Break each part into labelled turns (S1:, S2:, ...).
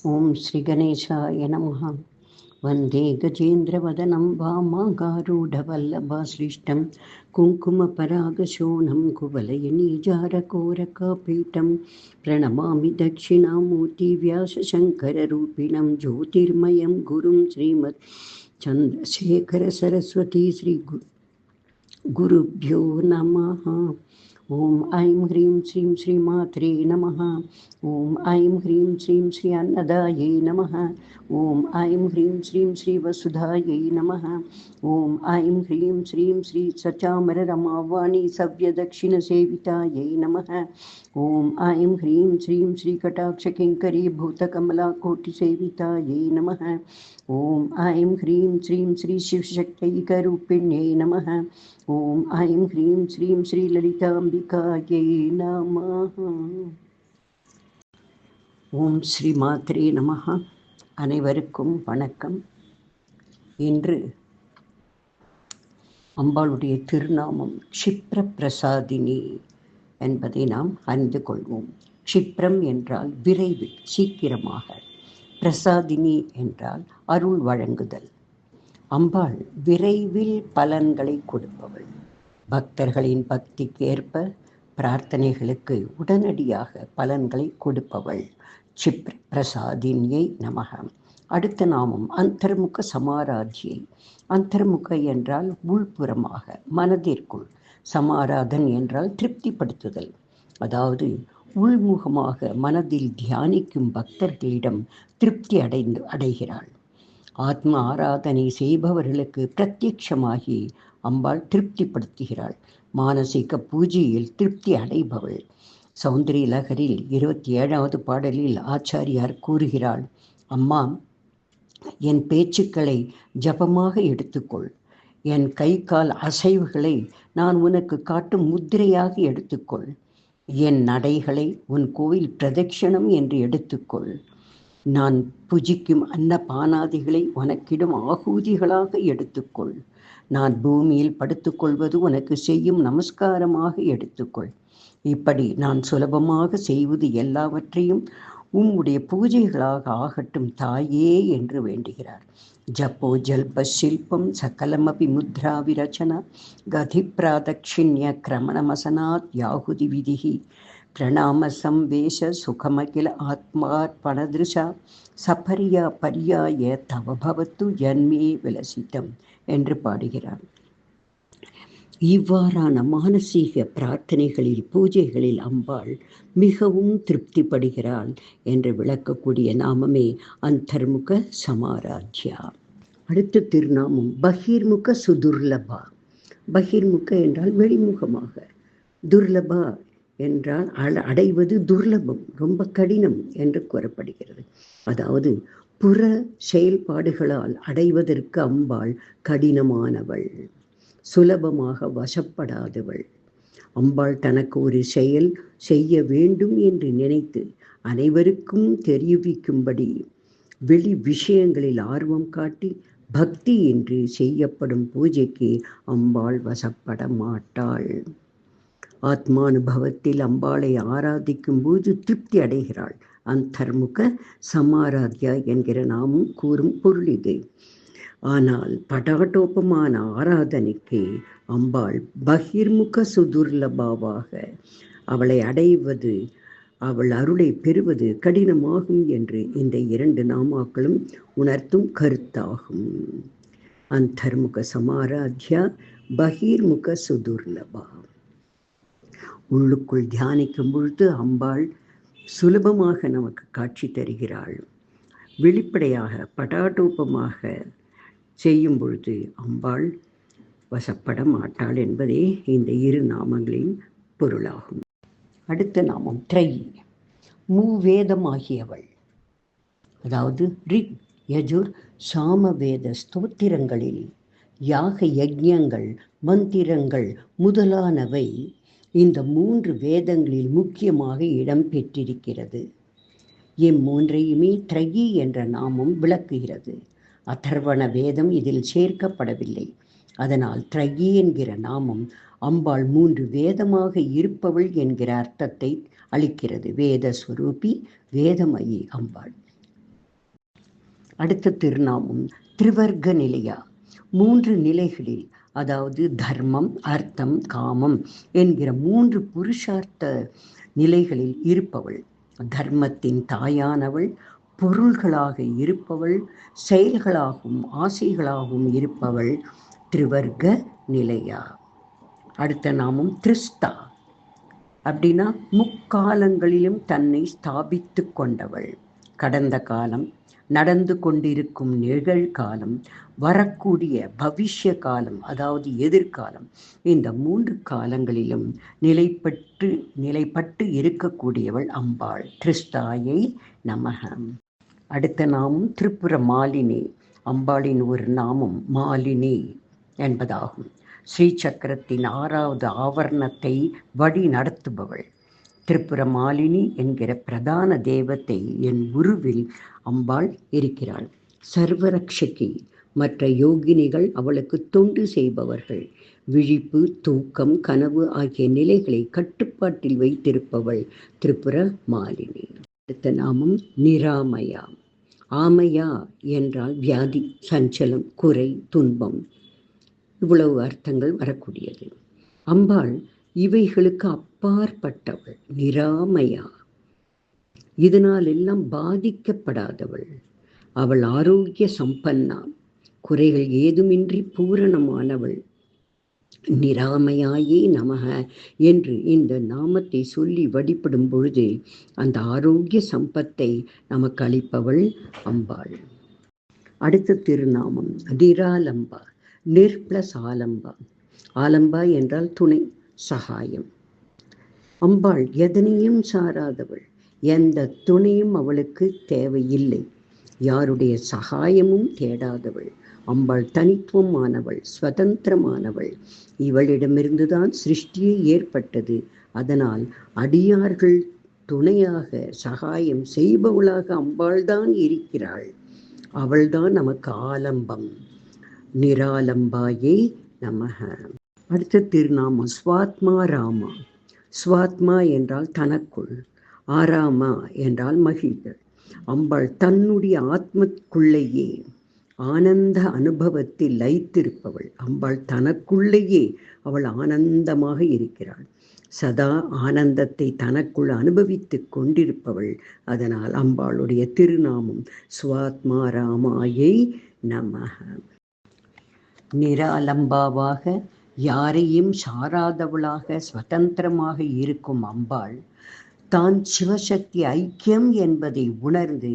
S1: ஓம் ஸ்ரீ கணேசாய நமஹ. வந்தே கஜேந்திரவதனம் வாமாகாரூಢவல்லபாஸ்லிஷ்டம் குங்குமபராகசோணம் குவலயநீஜாரகோரகாபீఠம் பிரணமாமி தட்சிணாமூர்த்தி வியாசசங்கரரூபிணம் ஜோதிர்மயம் குரும் ஸ்ரீமத் சந்திரசேகர சரஸ்வதி ஸ்ரீ குருப்யோ நமஹ. ஓம் ஐம் ஹ்ரீம் ஸ்ரீம் ஸ்ரீ மாத்ரே நமஹ. ஓம் ஐம் ஹ்ரீம் ஸ்ரீம் ஸ்ரீ அன்னதாயை நமஹ. ஓம் ஐம் ஹ்ரீம் ஸ்ரீம் ஸ்ரீ வசுதாயை நமஹ. ஓம் ஐம் ஹ்ரீம் ஸ்ரீம் ஸ்ரீ சச்சாமர ரமாவாணி சவ்ய தக்ஷிண சேவிதாயை நமஹ. ஓம் ஐம் ஹ்ரீம் ஸ்ரீம் ஸ்ரீ கடாட்ச கிங்கரி பூத கமலா கோட்டி சேவிதாயை நமஹ. ஓம் ஐம் ஹ்ரீம் ஸ்ரீம் ஸ்ரீ சிவசக்தைகரூபிண்யை நமஹ. ஓம் ஐம் ஹ்ரீம் ஸ்ரீம் ஸ்ரீ லலிதாம்பிகாயை நமஹ. ஓம் ஸ்ரீ மாத்ரே நமஹ. அனைவருக்கும் வணக்கம். இன்று அம்பாளுடைய திருநாமம் க்ஷிப்ர பிரசாதினி என்பதை நாம் அறிந்து கொள்வோம். க்ஷிப்ரம் என்றால் விரைவில், சீக்கிரமாக. பிரசாதினி என்றால் அருள் வழங்குதல். அம்பாள் விரைவில் பலன்களை கொடுப்பவள். பக்தர்களின் பக்திக்கேற்ப பிரார்த்தனைகளுக்கு உடனடியாக பலன்களை கொடுப்பவள். க்ஷிப்ர பிரசாதினியை நமக. அடுத்த நாமம் அந்தர்முக சமாராத்யை. அந்தர்முக என்றால் உள்புறமாக, மனதிற்குள். சமாராதன் என்றால் திருப்திப்படுத்துதல். அதாவது உள்முகமாக மனதில் தியானிக்கும் பக்தர்களிடம் திருப்தி அடைகிறாள். ஆத்ம ஆராதனை செய்பவர்களுக்கு பிரத்யட்சமாகி அம்பாள் திருப்திப்படுத்துகிறாள். மானசீக பூஜையில் திருப்தி அடைபவள். சௌந்தரிய லகரில் 27வது பாடலில் ஆச்சாரியார் கூறுகிறாள், அம்மா, என் பேச்சுக்களை ஜபமாக எடுத்துக்கொள். என் கை கால் அசைவுகளை நான் உனக்கு காட்டும் முத்திரையாக எடுத்துக்கொள். என் நடைகளை உன் கோவில் பிரதட்சணம் என்று எடுத்துக்கொள். நான் புஜிக்கும் அன்னபானாதிகளை உனக்கிடும் ஆகூதிகளாக எடுத்துக்கொள். நான் பூமியில் படுத்துக்கொள்வது உனக்கு செய்யும் நமஸ்காரமாக எடுத்துக்கொள். இப்படி நான் சுலபமாக செய்வது எல்லாவற்றையும் உம்முடைய பூஜைகளாக ஆகட்டும் தாயே என்று வேண்டுகிறார். ஜப்போ ஜல்ப சில்பம் சகலமபி முத்ரா விரச்சனா கதி பிராதக்ஷிண்ய கிரமணமசனாத் யாகுதி விதிஹி பிரணாம சம்வேஷ சுகமகில ஆத்மார்ப்பணதிருஷா சபரியா பரியாய தவ பவத்து ஜன்மே விலசித்தம் என்று பாடுகிறார். இவ்வாறான மானசீக பிரார்த்தனைகளில், பூஜைகளில் அம்பாள் மிகவும் திருப்திப்படுகிறாள் என்று விளக்கக்கூடிய நாமமே அந்தர்முக சமாராத்யா. அடுத்த திருநாமம் பகிர்முக சுதுர்லபா. பகிர்முக என்றால் வெளிமுகமாக, துர்லபா என்றால் அடைவது துர்லபம், ரொம்ப கடினம் என்று கூறப்படுகிறது. அதாவது புற செயல்பாடுகளால் அடைவதற்கு அம்பாள் கடினமானவள், சுலபமாக வசப்படாதவள். அம்பாள் தனக்கு ஒரு செயல் செய்ய வேண்டும் என்று நினைத்து அனைவருக்கும் தெரிவிக்கும்படி வெளி விஷயங்களில் ஆர்வம் காட்டி பக்தி என்று செய்யப்படும் பூஜைக்கு அம்பாள் வசப்பட மாட்டாள். ஆத்மானுபவத்தில் அம்பாளை ஆராதிக்கும் போது திருப்தி அடைகிறாள். அந்தர்முக சமாராத்யா என்கிற நாமும் கூறும் பொருள் இது. ஆனால் படாட்டோபமான ஆராதனைக்கு அம்பாள் பகிர்முக சுதுர்லபாவாக, அவளை அடைவது, அவள் அருளை பெறுவது கடினமாகும் என்று இந்த 2 நாமாக்களும் உணர்த்தும் கருத்தாகும். அந்தர்முக சமாராத்யா, பகிர்முக சுதுர்லபா. உள்ளுக்குள் தியானிக்கும் பொழுது அம்பாள் சுலபமாக நமக்கு காட்சி தருகிறாள். வெளிப்படையாக படாடோபமாக செய்யும் பொழுது அம்பாள் வசப்பட மாட்டாள் என்பதே இந்த 2 நாமங்களின் பொருளாகும். அடுத்த நாமம் த்ரையி, மூவேதமாகியவள். அதாவது ரிக், யஜுர், சாமவேத ஸ்தோத்திரங்களில் யாக யஜ்ஞங்கள், மந்திரங்கள் முதலானவை இந்த 3 வேதங்களில் முக்கியமாக இடம்பெற்றிருக்கிறது. இம்மூன்றையுமே த்ரையி என்ற நாமம் விளக்குகிறது. அதர்வண வேதம் இதில் சேர்க்கப்படவில்லை. அதனால் த்ரையி என்கிற நாமம் அம்பாள் 3 வேதமாக இருப்பவள் என்கிற அர்த்தத்தை அளிக்கிறது. வேத ஸ்வரூபி, வேதமயி அம்பாள். அடுத்த திருநாமம் திரிவர்க்க நிலையா. 3 நிலைகளில், அதாவது தர்மம், அர்த்தம், காமம் என்கிற 3 புருஷார்த்த நிலைகளில் இருப்பவள். தர்மத்தின் தாயானவள், பொருள்களாக இருப்பவள், செயல்களாகவும் ஆசைகளாகவும் இருப்பவள் திரிவர்க்க நிலையா. அடுத்த நாமம் திரிஸ்தா. அப்படின்னா முக்காலங்களிலும் தன்னை ஸ்தாபித்து கொண்டவள். கடந்த காலம், நடந்து கொண்டிருக்கும் நிகழ்காலம், வரக்கூடிய பவிஷ்ய காலம், அதாவது எதிர்காலம், இந்த 3 காலங்களிலும் நிலைப்பட்டு இருக்கக்கூடியவள் அம்பாள். திரிஸ்தாயை நமக. அடுத்த நாமம் திரிபுர மாலினி. அம்பாளின் ஒரு நாமம் மாலினி என்பதாகும். ஸ்ரீ சக்கரத்தின் 6வது ஆவரணத்தை வழி நடத்துபவள். திரிபுர மாலினி என்கிற பிரதான தேவத்தை என் உருவில் அம்பாள் இருக்கிறாள். சர்வரக்ஷகி. மற்ற யோகினிகள் அவளுக்கு தொண்டு செய்பவர்கள். விழிப்பு, தூக்கம், கனவு ஆகிய நிலைகளை கட்டுப்பாட்டில் வைத்திருப்பவள் திரிபுர மாலினி. அடுத்த நாமம் நிராமயா. ஆமையா என்றால் வியாதி, சஞ்சலம், குறை, துன்பம், இவ்வளவு அர்த்தங்கள் வரக்கூடியது. அம்பாள் இவைகளுக்கு அப்பாற்பட்டவள், நிராமயா. இதனால் எல்லாம் பாதிக்கப்படாதவள். அவள் ஆரோக்கிய சம்பன்னா, குறைகள் ஏதுமின்றி பூரணமானவள். நிராமையாயே நமக என்று இந்த நாமத்தை சொல்லி வழிபடும் பொழுது அந்த ஆரோக்கிய சம்பத்தை நமக்கு அளிப்பவள் அம்பாள். அடுத்த திருநாமம் நிராலம்பா. நிர் பிளஸ் ஆலம்பா. ஆலம்பா என்றால் துணை, சகாயம். அம்பாள் எதனையும் சாராதவள். எந்த துணையும் அவளுக்கு தேவையில்லை. யாருடைய சகாயமும் தேடாதவள். அம்பாள் தனித்துவமானவள், சுதந்திரமானவள். இவளிடமிருந்துதான் சிருஷ்டியே ஏற்பட்டது. அதனால் அடியார்கள் துணையாக சகாயம் செய்பவளாக அம்பாள்தான் இருக்கிறாள். அவள்தான் நமக்கு ஆலம்பம். நிராலம்பாயே நமக. அடுத்த திருநாமம் ஸ்வாத்மா ராமா. ஸ்வாத்மா என்றால் தனக்குள், ஆராமா என்றால் மகிழ்தல். அம்பாள் தன்னுடைய ஆத்மக்குள்ளேயே ஆனந்த அனுபவத்தில் லயித்திருப்பவள். அம்பாள் தனக்குள்ளேயே அவள் ஆனந்தமாக இருக்கிறாள். சதா ஆனந்தத்தை தனக்குள் அனுபவித்து கொண்டிருப்பவள். அதனால் அம்பாளுடைய திருநாமம் ஸ்வாத்மா ராமாயை நமக. நிராலம்பாவாக, யாரையும் சாராதவளாக, சுதந்திரமாக இருக்கும் அம்பாள் தான் சிவசக்தி ஐக்கியம் என்பதை உணர்ந்து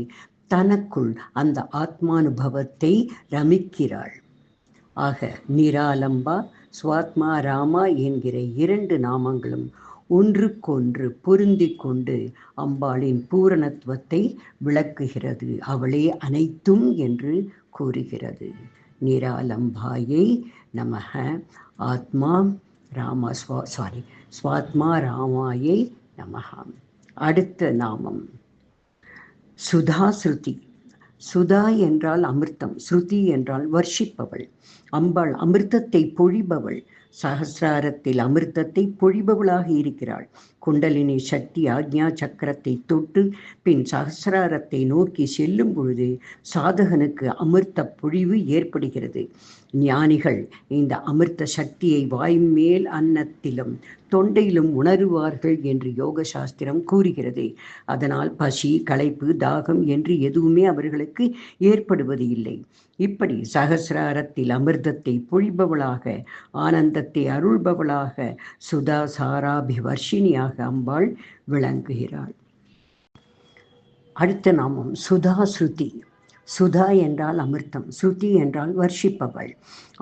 S1: தனக்குள் அந்த ஆத்மானுபவத்தை ரமிக்கிறாள். ஆக நிராலம்பா, ஸ்வாத்மா ராமா என்கிற 2 நாமங்களும் ஒன்றுக்கொன்று பொருந்தி கொண்டு அம்பாளின் பூரணத்துவத்தை விளக்குகிறது. அவளே அனைத்தும் என்று கூறுகிறது. நிராலம்பாயை நமக. ஆத்மா ராமா ஸ்வாத்மா ராமாயை நமக. அடுத்த நாமம் சுதா ஸ்ருதி. சுதா என்றால் அமிர்தம், ஸ்ருதி என்றால் வர்ஷிப்பவள். அம்பாள் அமிர்தத்தை பொழிபவள். சகசிராரத்தில் அமிர்தத்தை பொழிபவளாக இருக்கிறாள். குண்டலினி சக்தி ஆக்ஞா சக்கரத்தை தொட்டு பின் சகசிராரத்தை நோக்கி செல்லும் பொழுது சாதகனுக்கு அமிர்த பொழிவு ஏற்படுகிறது. ஞானிகள் இந்த அமிர்த சக்தியை வாய்மேல் அன்னத்திலும் தொண்டையிலும் உணருவார்கள் என்று யோக சாஸ்திரம் கூறுகிறது. அதனால் பசி, களைப்பு, தாகம் என்று எதுவுமே அவர்களுக்கு ஏற்படுவது இல்லை. இப்படி சகசிராரத்தில் அமிர்தத்தை பொழிபவளாக, ஆனந்தத்தை அருள்பவளாக, சுதா சாராபிவர்ஷினியாக அம்பாள் விளங்குகிறாள். அடுத்த நாமம் சுதா ஸ்ருதி. சுதா என்றால் அமிர்தம், ஸ்ருதி என்றால் வர்ஷிப்பவள்.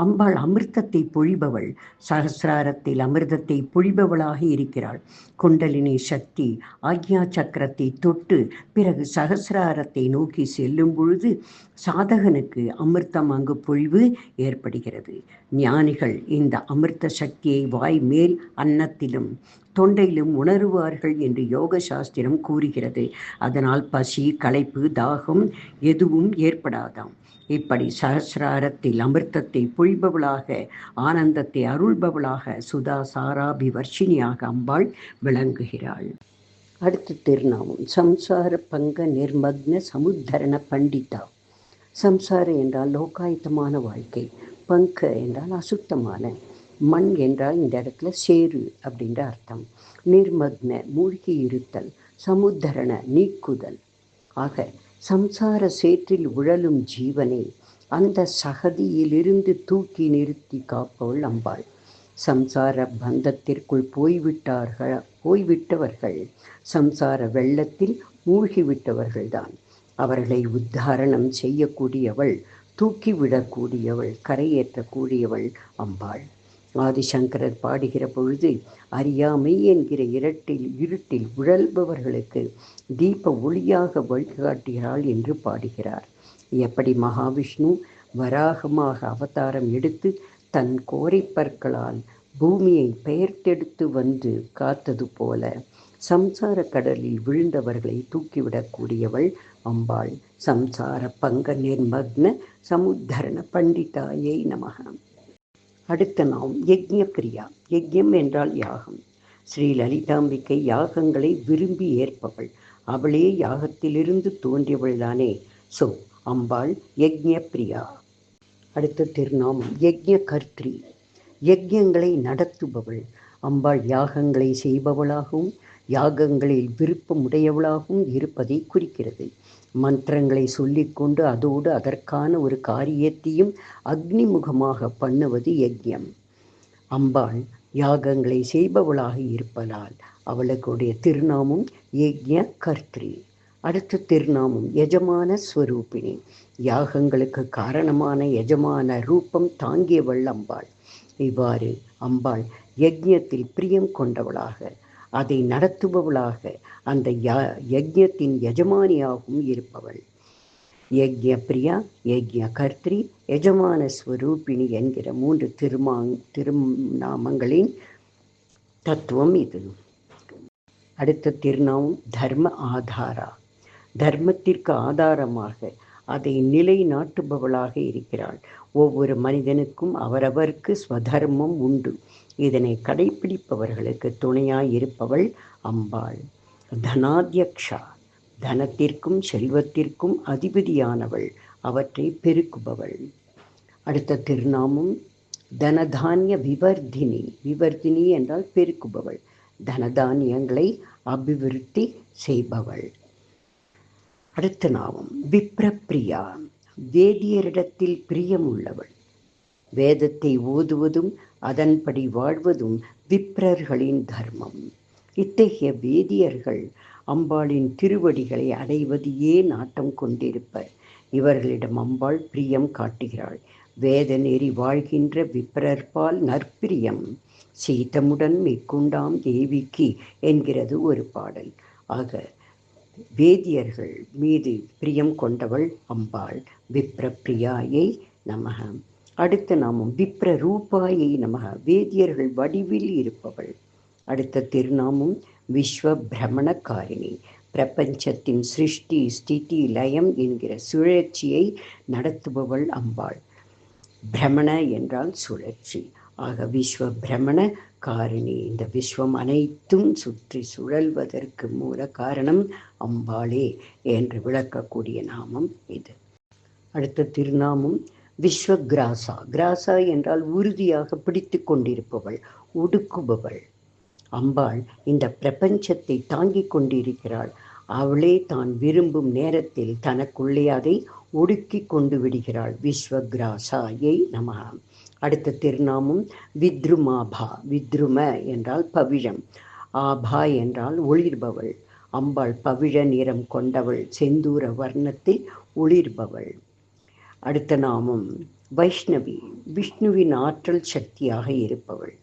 S1: அம்பாள் அமிர்தத்தை பொழிபவள். சகசிராரத்தில் அமிர்தத்தை பொழிபவளாக இருக்கிறாள். குண்டலினி சக்தி ஆக்ஞா சக்கரத்தை தொட்டு பிறகு சகசிராரத்தை நோக்கி செல்லும் பொழுது சாதகனுக்கு அமிர்தம் அங்கு பொழிவு ஏற்படுகிறது. ஞானிகள் இந்த அமிர்த சக்தியை வாய் மேல் அன்னத்திலும் தொண்டையிலும் உணருவார்கள் என்று யோக சாஸ்திரம் கூறுகிறது. அதனால் பசி, களைப்பு, தாகம் எதுவும் ஏற்படாதாம். இப்படி சகசிராரத்தில் அமிர்தத்தை பொழிபவளாக, ஆனந்தத்தை அருள்பவளாக, சுதா சாராபிவர்ஷினியாக அம்பாள் விளங்குகிறாள். அடுத்த திருநாமம் சம்சார பங்க நிர்மக்ன சமுத்தரண பண்டிதா. சம்சாரம் என்றால் லோகாயுத்தமான வாழ்க்கை, பங்க என்றால் அசுத்தமான, மண் என்றால் இந்த இடத்துல சேரு அப்படின்ற அர்த்தம், நிர்மக்ன மூழ்கி இருத்தல், சமுத்தரண நீக்குதல். ஆக சம்சார சேற்றில் உழலும் ஜீவனை அந்த சகதியிலிருந்து தூக்கி நிறுத்தி காப்பவள் அம்பாள். சம்சார பந்தத்திற்குள் போய்விட்டவர்கள் சம்சார வெள்ளத்தில் மூழ்கிவிட்டவர்கள்தான். அவர்களை உத்தாரணம் செய்யக்கூடியவள், தூக்கிவிடக்கூடியவள், கரையேற்றக்கூடியவள் அம்பாள். ஆதிசங்கரர் பாடுகிற பொழுது அறியாமை என்கிற இருட்டில் உழல்பவர்களுக்கு தீப ஒளியாக வழிகாட்டுகிறாள் என்று பாடுகிறார். எப்படி மகாவிஷ்ணு வராகமாக அவதாரம் எடுத்து தன் கோரைப்பற்களால் பூமியை பெயர்த்தெடுத்து வந்து காத்தது போல சம்சார கடலில் விழுந்தவர்களை தூக்கிவிடக்கூடியவள் அம்பாள். சம்சார பங்க நிர்மக்ன சமுத்தரண பண்டிதாயை நமக. அடுத்த நாம் யஜ்ஞ பிரியா. யஜ்ஞம் என்றால் யாகம். ஸ்ரீ லலிதாம்பிகை யாகங்களை விரும்பி ஏற்பவள். அவளே யாகத்திலிருந்து தோன்றியவள்தானே. சோ அம்பாள் யஜ்ஞ பிரியா. அடுத்த திருநாமம் யஜ்ஞ கர்த்ரி. யஜ்ஞங்களை நடத்துபவள் அம்பாள். யாகங்களை செய்பவளாகவும் யாகங்களில் விருப்பமுடையவளாகவும் இருப்பதை குறிக்கிறது. மந்திரங்களை சொல்லிக்கொண்டு அதோடு அதற்கான ஒரு காரியத்தையும் அக்னிமுகமாக பண்ணுவது யஜ்ஞம். அம்பாள் யாகங்களை செய்பவளாக இருப்பதால் அவளுடைய திருநாமம் யஜ்ஞ கர்த்ரி. அடுத்த திருநாமம் யஜமான ஸ்வரூபிணி. யாகங்களுக்கு காரணமான யஜமான ரூபம் தாங்கியவள் அம்பாள். இவ்வாறு அம்பாள் யஜ்ஞத்தில் பிரியம் கொண்டவளாக, அதை நடத்துபவளாக, அந்த யஜ்ஞத்தின் எஜமானியாகவும் இருப்பவள். யஜ்ஞ பிரியா, யஜ்ஞ கர்த்ரி, யஜமான ஸ்வரூபிணி என்கிற 3 திருநாமங்களின் தத்துவம் இது. அடுத்த திருநாமம் தர்ம ஆதாரா. தர்மத்திற்கு ஆதாரமாக அதை நிலைநாட்டுபவளாக இருக்கிறாள். ஒவ்வொரு மனிதனுக்கும் அவரவருக்கு ஸ்வதர்மம் உண்டு. இதனை கடைபிடிப்பவர்களுக்கு துணையாய் இருப்பவள் அம்பாள். தனாத்யக்ஷா. தனத்திற்கும் செல்வத்திற்கும் அதிபதியானவள், அவற்றை பெருக்குபவள். அடுத்த திருநாமம் தனதானிய விவர்தினி. விவர்தினி என்றால் பெருக்குபவள், தனதானியங்களை அபிவிருத்தி செய்பவள். அடுத்த நாமம் விப்ரப்பிரியா. வேதியரிடத்தில் பிரியம் உள்ளவள். வேதத்தை ஓதுவதும் அதன்படி வாழ்வதும் விப்ரர்களின் தர்மம். இத்தகைய வேதியர்கள் அம்பாளின் திருவடிகளை அடைவதையே நாட்டம் கொண்டிருப்பர். இவர்களிடம் அம்பாள் பிரியம் காட்டுகிறாள். வேத நெறி வாழ்கின்ற விப்ரர்பால் நற்பிரியம் சீதமுடன் மேற்கொண்டாம் தேவிக்கு என்கிறது ஒரு பாடல். ஆக வேதியர்கள் மீது பிரியம் கொண்டவள் அம்பாள். விப்ரப்பிரியாயை நமக. அடுத்த நாமம் விப்ர ரூபாயை நமக. வேதியர்கள் வடிவில் இருப்பவள். அடுத்த திருநாமம் விஸ்வ பிரமணக்காரிணி. பிரபஞ்சத்தின் சிருஷ்டி ஸ்திதி லயம் என்கிற சுழற்சியை நடத்துபவள் அம்பாள். பிரமண என்றால் சுழற்சி. ஆக விஸ்வ பிரமண காரிணி. இந்த விஸ்வம் அனைத்தும் சுற்றி சுழல்வதற்கு மூல காரணம் அம்பாளே என்று விளக்கக்கூடிய நாமம் இது. அடுத்த திருநாமம் விஸ்வகிராசா. கிராசா என்றால் உறுதியாக பிடித்து கொண்டிருப்பவள், ஒடுக்குபவள். அம்பாள் இந்த பிரபஞ்சத்தை தாங்கிக் கொண்டிருக்கிறாள். அவளே தான் விரும்பும் நேரத்தில் தனக்குள்ளே அதை ஒடுக்கி கொண்டு விடுகிறாள். விஸ்வகிராசாயை நமக. அடுத்த திருநாமம் வித்ருமாபா. வித்ரும என்றால் பவிழம், ஆபா என்றால் ஒளிர்பவள். அம்பாள் பவிழ நிறம் கொண்டவள், செந்தூர வர்ணத்தில் ஒளிர்பவள். அடுத்த நாமம் வைஷ்ணவி. விஷ்ணுவின் ஆற்றல் சக்தியாக இருப்பவள்.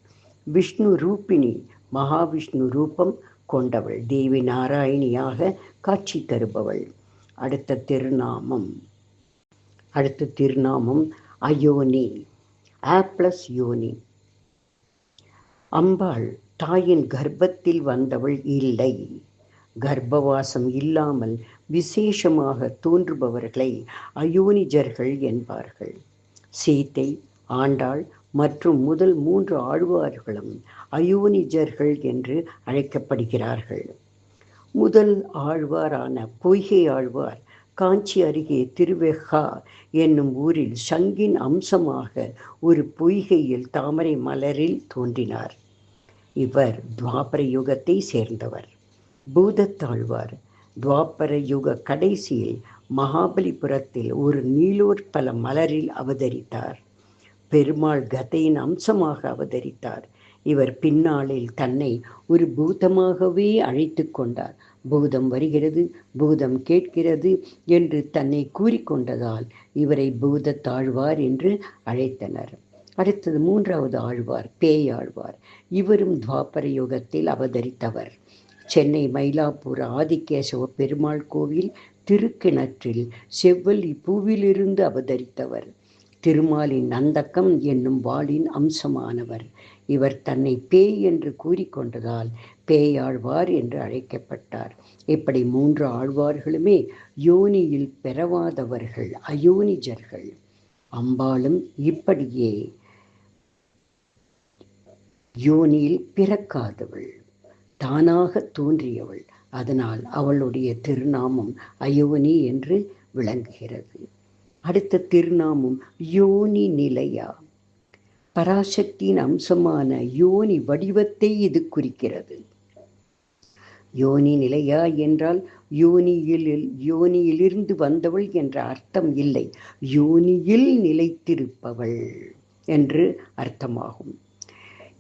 S1: விஷ்ணு ரூபிணி. மகாவிஷ்ணு ரூபம் கொண்டவள், தேவி நாராயணியாக காட்சி தருபவள். அடுத்த திருநாமம் அயோனி. ஆப்ளஸ் யோனி. அம்பாள் தாயின் கர்ப்பத்தில் வந்தவள் இல்லை. கர்ப்பவாசம் இல்லாமல் விசேஷமாக தோன்றுபவர்களை அயோனிஜர்கள் என்பார்கள். சீதை, ஆண்டாள் மற்றும் முதல் 3 ஆழ்வார்களும் அயோனிஜர்கள் என்று அழைக்கப்படுகிறார்கள். முதல் ஆழ்வாரான பொய்கை ஆழ்வார் காஞ்சி அருகே திருவெகா என்னும் ஊரில் சங்கின் அம்சமாக ஒரு பொய்கையில் தாமரை மலரில் தோன்றினார். இவர் துவாபர யுகத்தை சேர்ந்தவர். பூதத்தாழ்வார் துவாபர யுக கடைசியில் மகாபலிபுரத்தில் ஒரு நீலோற்பல மலரில் அவதரித்தார். பெருமாள் கதையின் அம்சமாக அவதரித்தார். இவர் பின்னாளில் தன்னை ஒரு பூதமாகவே அழைத்து கொண்டார். பூதம் வருகிறது, பூதம் கேட்கிறது என்று தன்னை கூறிக்கொண்டதால் இவரை பூதத்தாழ்வார் என்று அழைத்தனர். அடுத்தது 3வது ஆழ்வார் பேயாழ்வார். இவரும் துவாபர யுகத்தில் அவதரித்தவர். சென்னை மயிலாப்பூர் ஆதிகேசவ பெருமாள் கோவில் திருக்கிணற்றில் செவ்வல்லி பூவிலிருந்து அவதரித்தவர். திருமாலின் நந்தகம் என்னும் வாளின் அம்சமானவர். இவர் தன்னை பேய் என்று கூறிக்கொண்டதால் பேயாழ்வார் என்று அழைக்கப்பட்டார். இப்படி 3 ஆழ்வார்களுமே யோனியில் பெறவாதவர்கள், அயோனிஜர்கள். அம்பாளும் இப்படியே யோனியில் பிறக்காதவள், தானாக தோன்றியவள். அதனால் அவளுடைய திருநாமம் அயோனி என்று விளங்குகிறது. அடுத்த திருநாமம் யோனி நிலையா. பராசக்தியின் அம்சமான யோனி வடிவத்தை இது குறிக்கிறது. யோனி நிலையா என்றால் யோனியிலிருந்து வந்தவள் என்ற அர்த்தம் இல்லை, யோனியில் நிலைத்திருப்பவள் என்று அர்த்தமாகும்.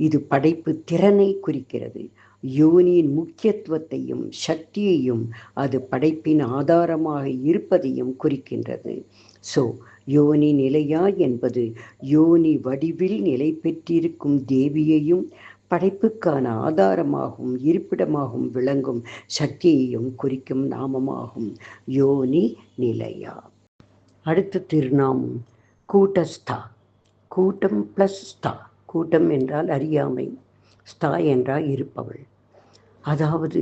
S1: இது படைப்பு திறனை குறிக்கிறது. யோனியின் முக்கியத்துவத்தையும் சக்தியையும் அது படைப்பின் ஆதாரமாக இருப்பதையும் குறிக்கின்றது. யோனி நிலையா என்பது யோனி வடிவில் நிலை பெற்றிருக்கும் தேவியையும் படைப்புக்கான ஆதாரமாகவும் இருப்பிடமாகவும் விளங்கும் சக்தியையும் குறிக்கும் நாமமாகும் யோனி நிலையா. அடுத்த திருநாமம் கூட்டஸ்தா. கூட்டம் பிளஸ் ஸ்தா. கூட்டம் என்றால் அறியாமை, ஸ்தா என்றால் இருப்பவள். அதாவது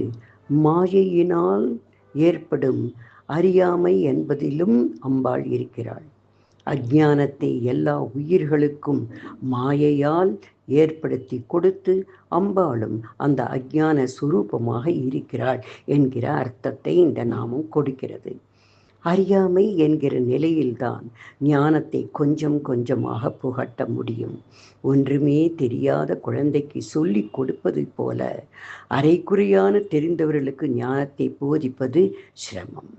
S1: மாயையினால் ஏற்படும் அறியாமை என்பதிலும் அம்பாள் இருக்கிறாள். அஞ்ஞானத்தை எல்லா உயிர்களுக்கும் மாயையால் ஏற்படுத்தி கொடுத்து அம்பாளும் அந்த அஞ்ஞான சுரூபமாக இருக்கிறாள் என்கிற அர்த்தத்தை இந்த நாமம் கொடுக்கிறது. அறியாமை என்கிற நிலையில்தான் ஞானத்தை கொஞ்சம் கொஞ்சமாக புகட்ட முடியும். ஒன்றுமே தெரியாத குழந்தைக்கு சொல்லி கொடுப்பது போல அரைக்குறையான தெரிந்தவர்களுக்கு ஞானத்தை போதிப்பது சிரமம்.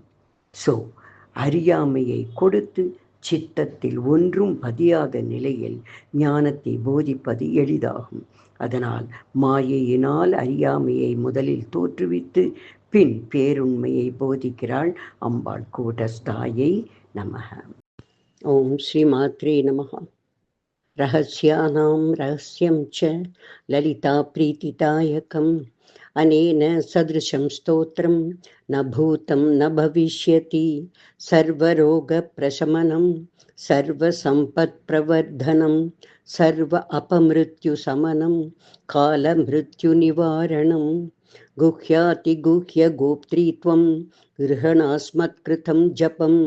S1: அறியாமையை கொடுத்து சித்தத்தில் ஒன்றும் பதியாத நிலையில் ஞானத்தை போதிப்பது எளிதாகும். அதனால் மாயையினால் அறியாமையை முதலில் தோற்றுவித்து பின் பேருண்மையை போதிக்கிறாள் அம்பாள் கூட்டஸ்தாயை நமக. ஓம் ஸ்ரீ மாத்ரே நமக. ரகஸ்யானாம் ரகஸ்யம் ச லலிதா பிரீதிதாயகம் அனேன சத்ருஷம் ஸ்தோத்ரம் ந பூதம் ந பவிஷ்யதி சர்வரோக பிரசமனம் சர்வ சம்பத் பிரவர்தனம் சர்வ அபமிருத்யு சமனம் கால மிருத்யு நிவாரணம் குஹ்யாதி குஹ்ய கோப்த்ரீத்வம் கிருஹணாஸ்மத்கிருதம் ஜபம்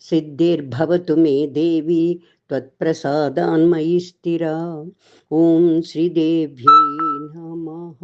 S1: சித்திர்பவது மே தேவி त्वत्प्रसादान्मयि स्थिरा. ओम श्रीदेव्यै नमः.